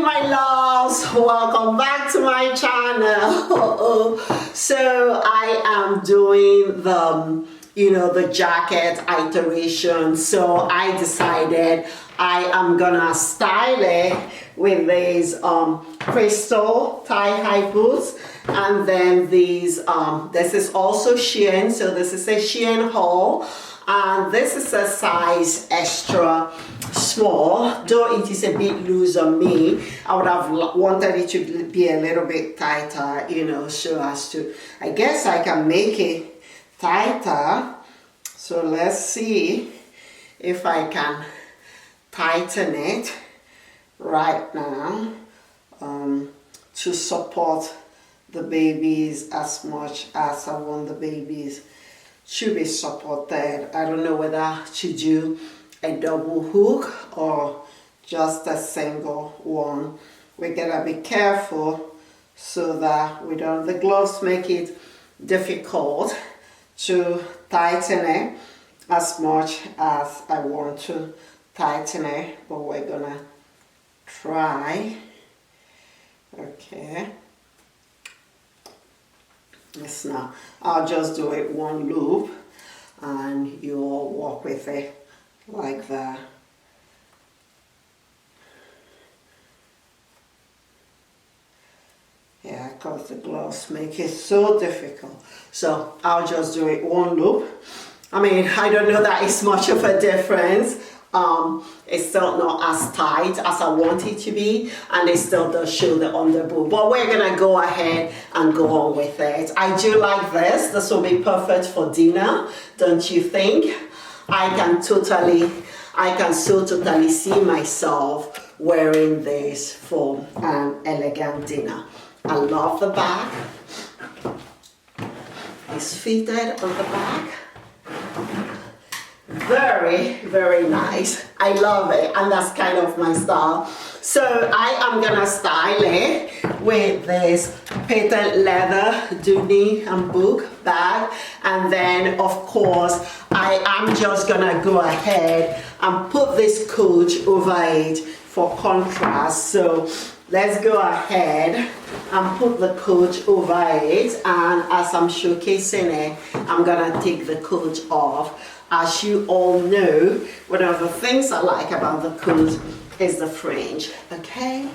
my loves, welcome back to my channel. So I am doing the jacket iteration. So I decided I am gonna style it with these crystal thigh-high boots, and then these this is also Shein, so this is a Shein haul, and this is a size extra small, though it is a bit loose on me. I would have wanted it to be a little bit tighter, so as to, I guess I can make it tighter. So let's see if I can tighten it right now to support the babies as much as I want the babies to be supported. I don't know whether to do a double hook or just a single one. We gotta be careful so that we don't, the gloves make it difficult to tighten it as much as I want to tighten it, but we're gonna try. Okay, it's not, I'll just do it one loop and you'll walk with it like that. Yeah, because the gloves make it so difficult. So I'll just do it one loop. I mean, I don't know that it's much of a difference. It's still not as tight as I want it to be, and it still does show the underboob, but we're gonna go ahead and go on with it. I do like this. This will be perfect for dinner, don't you think? I can so totally see myself wearing this for an elegant dinner. I love the back. It's fitted on the back. Very, very nice. I love it, and that's kind of my style. So I am gonna style it with this patent leather Dooney and Book bag, and then of course I am just gonna go ahead and put this coach over it for contrast. So let's go ahead and put the coach over it, and as I'm showcasing it, I'm gonna take the coach off. As you all know, one of the things I like about the coat is the fringe. Okay.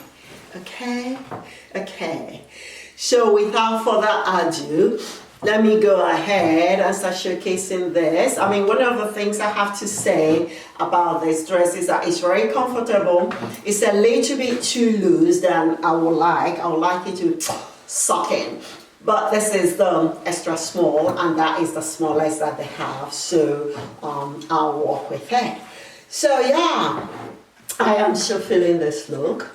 So without further ado, let me go ahead and start showcasing this. I mean, one of the things I have to say about this dress is that it's very comfortable. It's a little bit too loose than I would like. I would like it to suck in. But this is the extra small, and that is the smallest that they have, so I'll work with it. So yeah, I am so feeling this look.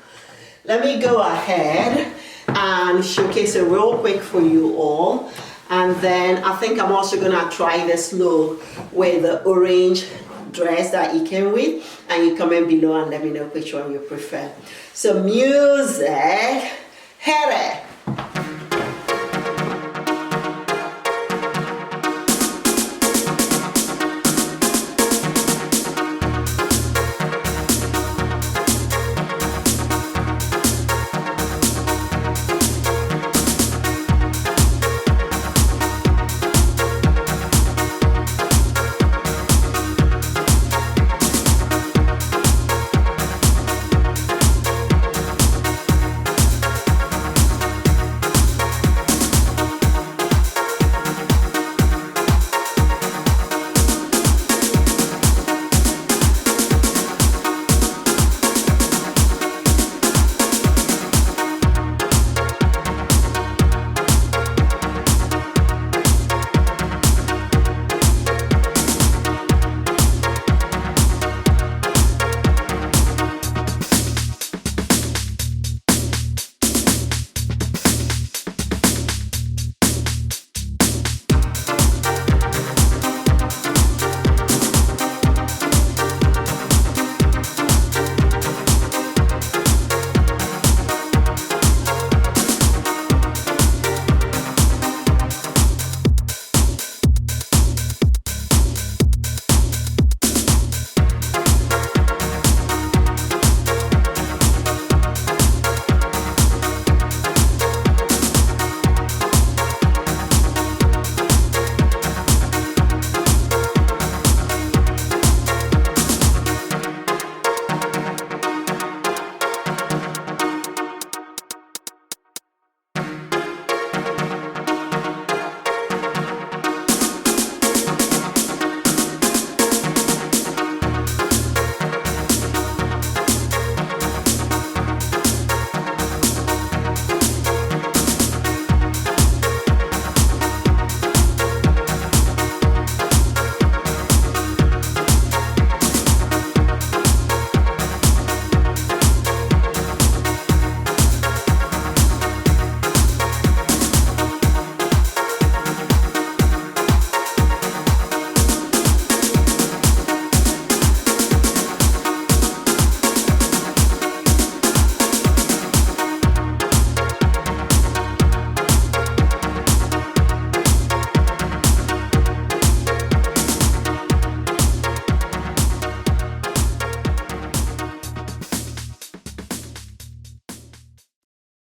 Let me go ahead and showcase it real quick for you all, and then I think I'm also gonna try this look with the orange dress that it came with, and you comment below and let me know which one you prefer. So music, hit it!